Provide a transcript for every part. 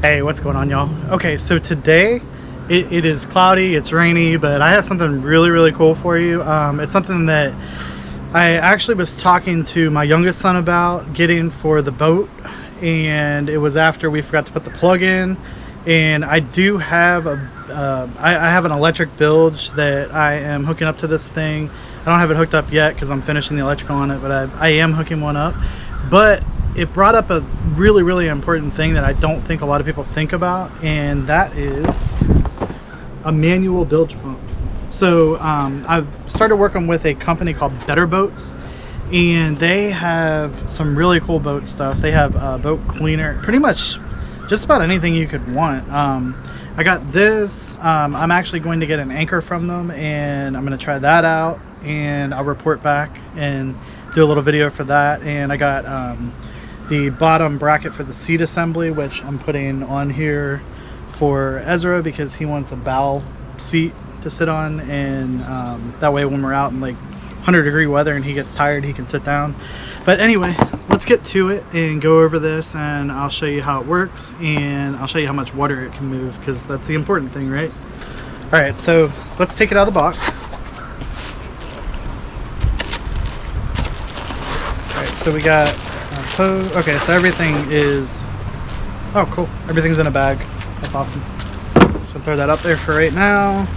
Hey, what's going on, y'all? Okay, so today it is cloudy, it's rainy, but I have something really cool for you. It's something that I actually was talking to my youngest son about getting for the boat, and it was after we forgot to put the plug in. And I do have I have an electric bilge that I am hooking up to this thing. I don't have it hooked up yet because I'm finishing the electrical on it, but I am hooking one up. But it brought up a really important thing that I don't think a lot of people think about, and that is a manual bilge pump. So I've started working with a company called Better Boats, and they have some really cool boat stuff. They have a boat cleaner, pretty much just about anything you could want. I got this. I'm actually going to get an anchor from them, and I'm going to try that out, and I'll report back and do a little video for that. And I got the bottom bracket for the seat assembly, which I'm putting on here for Ezra because he wants a bow seat to sit on, and that way when we're out in like 100-degree weather and he gets tired, he can sit down. But anyway, let's get to it and go over this, and I'll show you how it works, and I'll show you how much water it can move, because that's the important thing, right? Alright, so let's take it out of the box. Alright, so we got hose. Okay, so everything is, oh cool, everything's in a bag. That's awesome. So throw that up there for right now.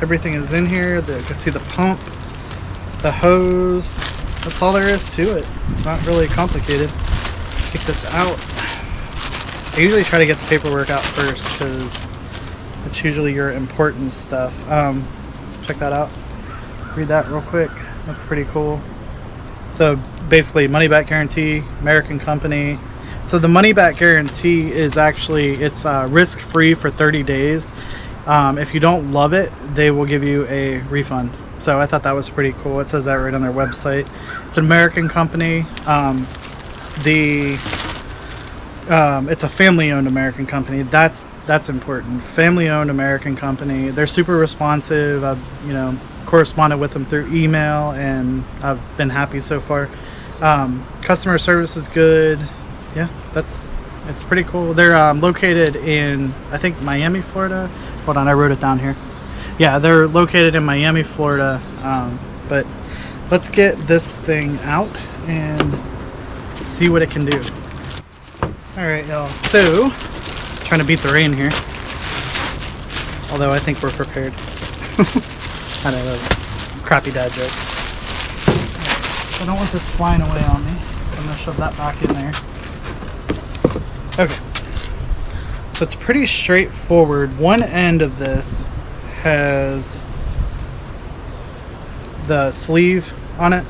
Everything is in here. You can see the pump, the hose. That's all there is to it. It's not really complicated. Take this out. I usually try to get the paperwork out first because it's usually your important stuff. Check that out. Read that real quick. That's pretty cool. So basically, money back guarantee, American company. So the money back guarantee is actually, it's risk free for 30 days. If you don't love it, they will give you a refund. So I thought that was pretty cool. It says that right on their website. It's an American company. It's a family-owned American company. That's important. Family-owned American company. They're super responsive. I've corresponded with them through email, and I've been happy so far. Customer service is good. Yeah, it's pretty cool. They're located in, I think, Miami, Florida. Hold on, I wrote it down here. Yeah, they're located in Miami, Florida. But let's get this thing out and see what it can do. Alright, y'all, so trying to beat the rain here, although I think we're prepared. I know, that was a crappy dad joke. Right, I don't want this flying away on me, so I'm going to shove that back in there. Okay, so it's pretty straightforward. One end of this has the sleeve on it,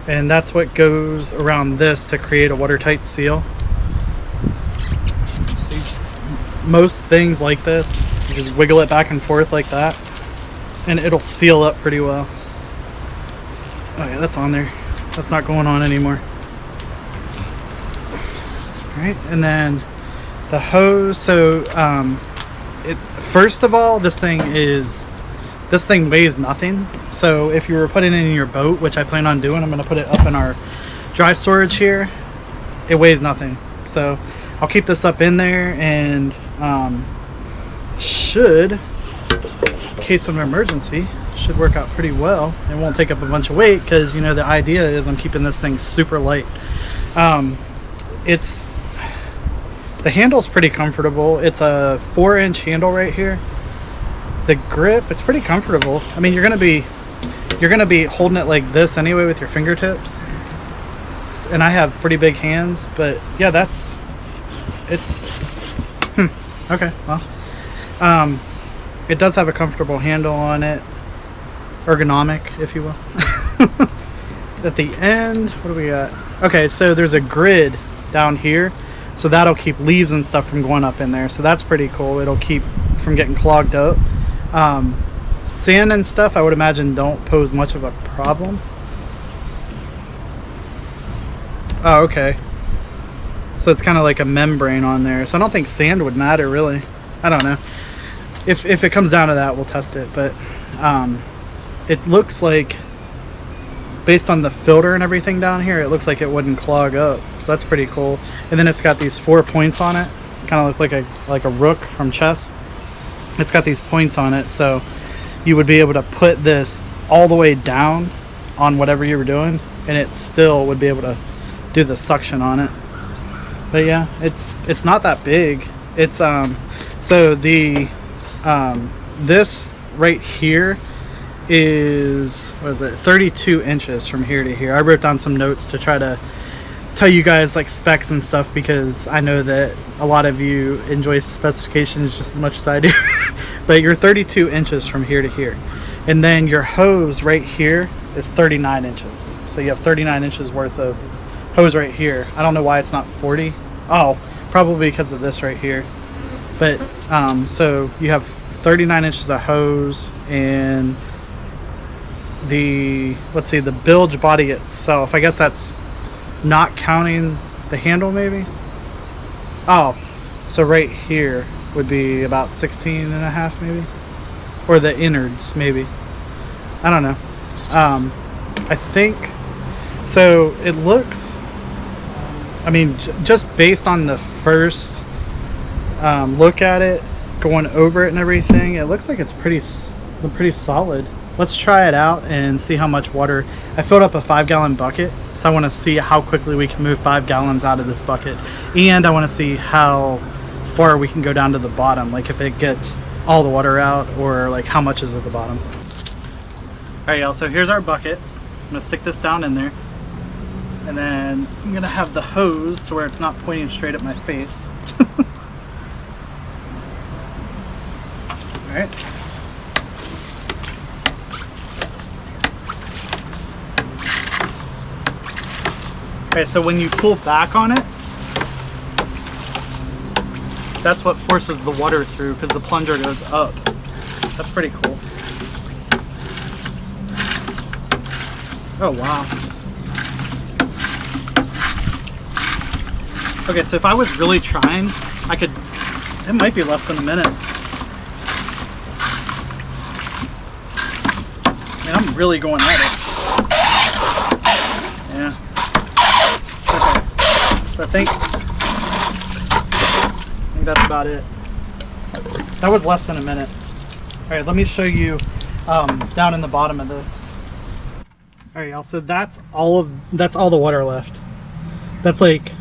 and that's what goes around this to create a watertight seal. So you just, most things like this, you just wiggle it back and forth like that, and it'll seal up pretty well. Oh yeah, that's on there. That's not going on anymore. Alright, and then the hose. So first of all, this thing weighs nothing. So if you were putting it in your boat, which I plan on doing, I'm going to put it up in our dry storage here. It weighs nothing. So I'll keep this up in there, and should, in case of an emergency, should work out pretty well. It won't take up a bunch of weight because, the idea is I'm keeping this thing super light. The handle's pretty comfortable. It's a 4-inch handle right here. The grip, it's pretty comfortable. I mean, you're gonna be holding it like this anyway with your fingertips. And I have pretty big hands, but yeah, okay, well. It does have a comfortable handle on it. Ergonomic, if you will. At the end, what do we got? Okay, so there's a grid down here. So that'll keep leaves and stuff from going up in there. So that's pretty cool. It'll keep from getting clogged up. Sand and stuff, I would imagine, don't pose much of a problem. Oh, okay. So it's kind of like a membrane on there. So I don't think sand would matter, really. I don't know. If it comes down to that, we'll test it. But it looks like, based on the filter and everything down here, it looks like it wouldn't clog up. So that's pretty cool. And then it's got these 4 points on it. kind of look like a rook from chess. It's got these points on it, so you would be able to put this all the way down on whatever you were doing, and it still would be able to do the suction on it. But yeah, it's not that big. It's so the this right here is, what is it, 32 inches from here to here. I wrote down some notes to try to tell you guys like specs and stuff, because I know that a lot of you enjoy specifications just as much as I do. But you're 32 inches from here to here, and then your hose right here is 39 inches. So you have 39 inches worth of hose right here. I don't know why it's not 40. Oh, probably because of this right here. But so you have 39 inches of hose, and the, let's see, the bilge body itself, I guess that's not counting the handle maybe. Oh, so right here would be about 16 and a half maybe, or the innards maybe, I don't know. I think so. It looks, I mean, just based on the first look at it, going over it and everything, it looks like it's pretty solid. Let's try it out and see how much water. I filled up a 5-gallon bucket, so I want to see how quickly we can move 5 gallons out of this bucket, and I want to see how far we can go down to the bottom, like if it gets all the water out, or like how much is at the bottom. Alright y'all, so here's our bucket. I'm going to stick this down in there, and then I'm going to have the hose to where it's not pointing straight at my face. Alright. Okay, so when you pull back on it, that's what forces the water through, because the plunger goes up. That's pretty cool. Oh wow. Okay, so if I was really trying, I could, it might be less than a minute. And I'm really going at it. Yeah. Okay. So I think that's about it. That was less than a minute. Alright, let me show you down in the bottom of this. Alright y'all, so that's all the water left. That's like,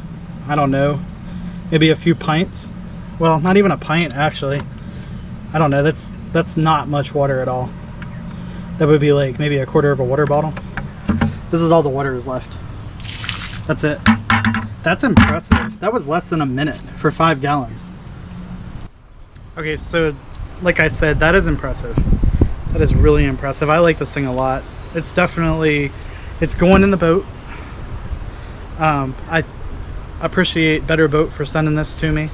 I don't know, maybe a few pints. Well, not even a pint actually. I don't know, that's not much water at all. That would be like maybe a quarter of a water bottle. This is all the water is left. That's it. That's impressive. That was less than a minute for 5 gallons. Okay, so like I said, that is impressive. That is really impressive. I like this thing a lot. It's definitely, it's going in the boat. I appreciate Better Boat for sending this to me.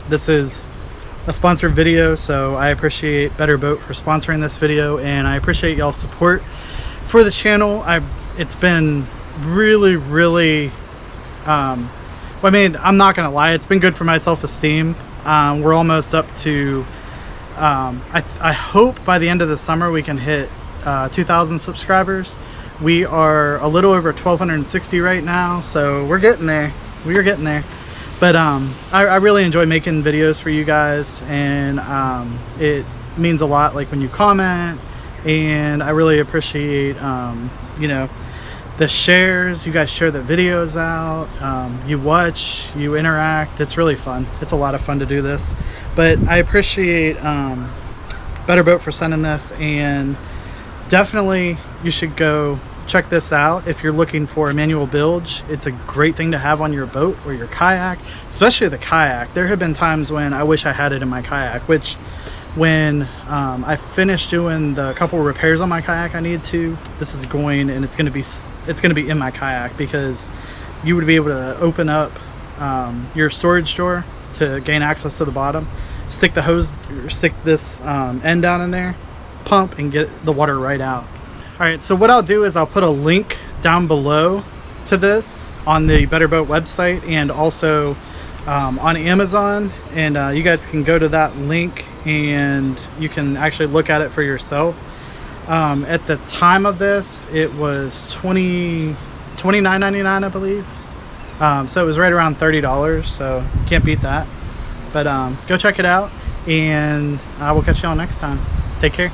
This is a sponsored video, so I appreciate Better Boat for sponsoring this video, and I appreciate y'all's support for the channel. It's been really I mean, I'm not gonna lie, it's been good for my self-esteem. We're almost up to I hope by the end of the summer we can hit 2,000 subscribers. We are a little over 1,260 right now, so we're getting there. We are getting there. But I really enjoy making videos for you guys, and it means a lot, like when you comment, and I really appreciate you know, the shares. You guys share the videos out, you watch, you interact. It's really fun. It's a lot of fun to do this. But I appreciate Better Boat for sending this, and definitely you should go check this out if you're looking for a manual bilge. It's a great thing to have on your boat or your kayak, especially the kayak. There have been times when I wish I had it in my kayak, which when I finished doing the couple repairs on my kayak I need to, this is going, and it's going to be in my kayak, because you would be able to open up your storage drawer to gain access to the bottom, stick the hose, or stick this end down in there, pump, and get the water right out. Alright, so what I'll do is I'll put a link down below to this on the Better Boat website, and also on Amazon, and you guys can go to that link and you can actually look at it for yourself. At the time of this, it was $29.99, I believe. So it was right around $30, so can't beat that. But go check it out, and I will catch y'all next time. Take care.